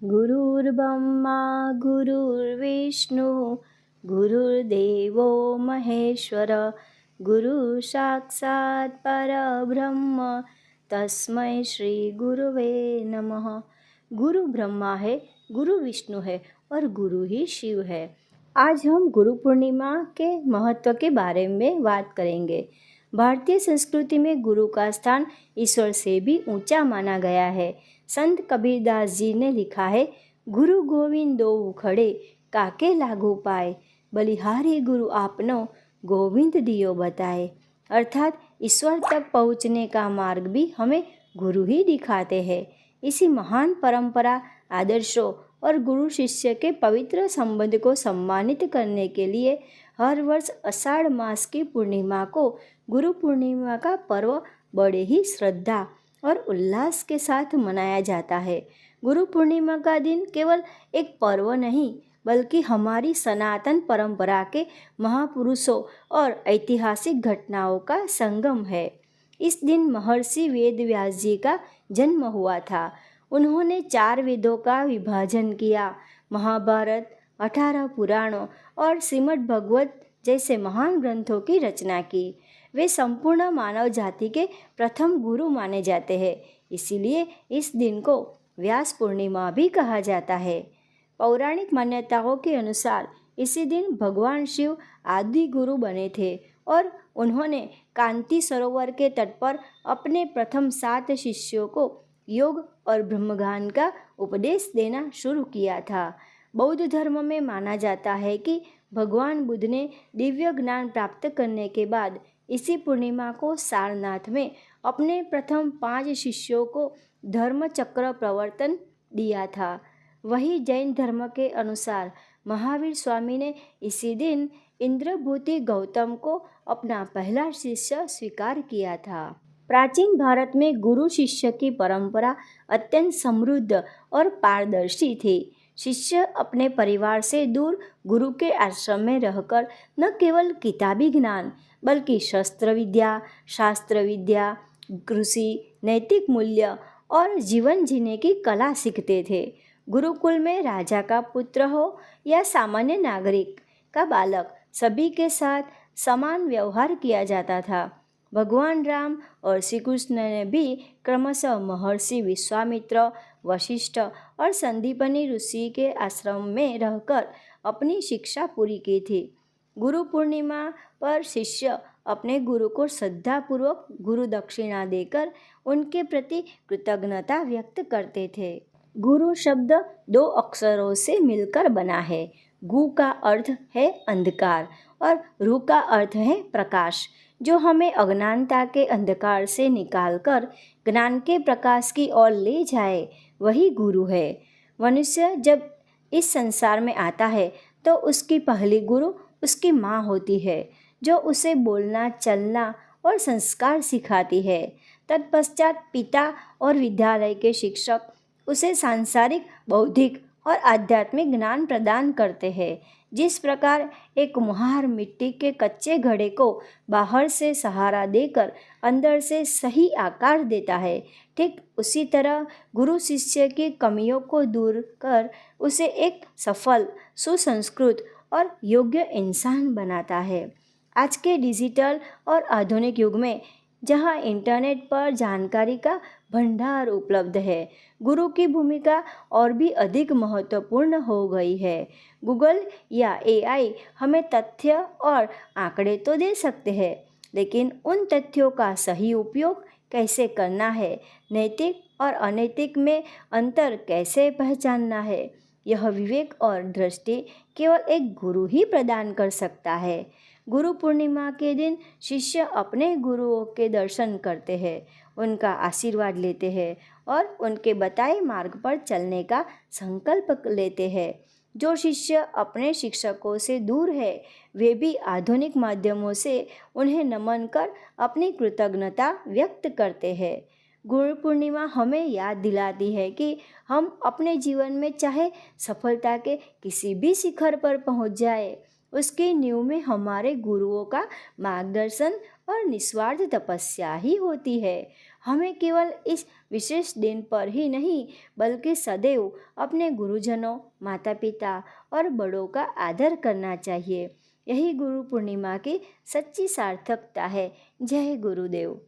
गुरुर्ब्रह्मा गुरुर्विष्णु गुरुर्देवो महेश्वर गुरु साक्षात् परब्रह्म तस्मै श्री गुरुवे नमः। गुरु ब्रह्मा है, गुरु विष्णु है और गुरु ही शिव है। आज हम गुरु पूर्णिमा के महत्व के बारे में बात करेंगे। भारतीय संस्कृति में गुरु का स्थान ईश्वर से भी ऊंचा माना गया है। संत कबीरदास जी ने लिखा है, गुरु गोविंद दो खड़े काके लागू पाए, बलिहारी गुरु आपनो गोविंद दियो बताए। अर्थात ईश्वर तक पहुँचने का मार्ग भी हमें गुरु ही दिखाते हैं। इसी महान परंपरा, आदर्शों और गुरु शिष्य के पवित्र संबंध को सम्मानित करने के लिए हर वर्ष आषाढ़ मास की पूर्णिमा को गुरु पूर्णिमा का पर्व बड़े ही श्रद्धा और उल्लास के साथ मनाया जाता है। गुरु पूर्णिमा का दिन केवल एक पर्व नहीं, बल्कि हमारी सनातन परंपरा के महापुरुषों और ऐतिहासिक घटनाओं का संगम है। इस दिन महर्षि वेद व्यास जी का जन्म हुआ था। उन्होंने 4 वेदों का विभाजन किया, महाभारत, 18 पुराणों और श्रीमद् भगवत जैसे महान ग्रंथों की रचना की। वे संपूर्ण मानव जाति के प्रथम गुरु माने जाते हैं। इसीलिए इस दिन को व्यास पूर्णिमा भी कहा जाता है। पौराणिक मान्यताओं के अनुसार इसी दिन भगवान शिव आदि गुरु बने थे और उन्होंने कांति सरोवर के तट पर अपने प्रथम 7 शिष्यों को योग और ब्रह्मज्ञान का उपदेश देना शुरू किया था। बौद्ध धर्म में माना जाता है कि भगवान बुद्ध ने दिव्य ज्ञान प्राप्त करने के बाद इसी पूर्णिमा को सारनाथ में अपने प्रथम 5 शिष्यों को धर्म चक्र प्रवर्तन दिया था। वही जैन धर्म के अनुसार महावीर स्वामी ने इसी दिन इंद्रभूति गौतम को अपना पहला शिष्य स्वीकार किया था। प्राचीन भारत में गुरु शिष्य की परंपरा अत्यंत समृद्ध और पारदर्शी थी। शिष्य अपने परिवार से दूर गुरु के आश्रम में रहकर न केवल किताबी ज्ञान बल्कि शस्त्र विद्या, शास्त्र विद्या, कृषि, नैतिक मूल्य और जीवन जीने की कला सीखते थे। गुरुकुल में राजा का पुत्र हो या सामान्य नागरिक का बालक, सभी के साथ समान व्यवहार किया जाता था। भगवान राम और श्री कृष्ण ने भी क्रमशः महर्षि विश्वामित्र, वशिष्ठ और संदीपनी ऋषि के आश्रम में रहकर अपनी शिक्षा पूरी की थी। गुरु पूर्णिमा पर शिष्य अपने गुरु को श्रद्धापूर्वक गुरु दक्षिणा देकर उनके प्रति कृतज्ञता व्यक्त करते थे। गुरु शब्द 2 अक्षरों से मिलकर बना है। गु का अर्थ है अंधकार और रु का अर्थ है प्रकाश, जो हमें अज्ञानता के अंधकार से निकालकर ज्ञान के प्रकाश की ओर ले जाए, वही गुरु है। मनुष्य जब इस संसार में आता है तो उसकी पहली गुरु उसकी माँ होती है, जो उसे बोलना, चलना और संस्कार सिखाती है। तत्पश्चात पिता और विद्यालय के शिक्षक उसे सांसारिक, बौद्धिक और आध्यात्मिक ज्ञान प्रदान करते हैं। जिस प्रकार एक मुहार मिट्टी के कच्चे घड़े को बाहर से सहारा देकर अंदर से सही आकार देता है, ठीक उसी तरह गुरु शिष्य की कमियों को दूर कर उसे एक सफल, सुसंस्कृत और योग्य इंसान बनाता है। आज के डिजिटल और आधुनिक युग में जहाँ इंटरनेट पर जानकारी का भंडार उपलब्ध है, गुरु की भूमिका और भी अधिक महत्वपूर्ण हो गई है। गूगल या एआई हमें तथ्य और आंकड़े तो दे सकते हैं, लेकिन उन तथ्यों का सही उपयोग कैसे करना है, नैतिक और अनैतिक में अंतर कैसे पहचानना है, यह विवेक और दृष्टि केवल एक गुरु ही प्रदान कर सकता है। गुरु पूर्णिमा के दिन शिष्य अपने गुरुओं के दर्शन करते हैं, उनका आशीर्वाद लेते हैं और उनके बताए मार्ग पर चलने का संकल्प लेते हैं। जो शिष्य अपने शिक्षकों से दूर है, वे भी आधुनिक माध्यमों से उन्हें नमन कर अपनी कृतज्ञता व्यक्त करते हैं। गुरु पूर्णिमा हमें याद दिलाती है कि हम अपने जीवन में चाहे सफलता के किसी भी शिखर पर पहुंच जाए, उसकी नींव में हमारे गुरुओं का मार्गदर्शन और निस्वार्थ तपस्या ही होती है। हमें केवल इस विशेष दिन पर ही नहीं बल्कि सदैव अपने गुरुजनों, माता पिता और बड़ों का आदर करना चाहिए। यही गुरु पूर्णिमा की सच्ची सार्थकता है। जय गुरुदेव।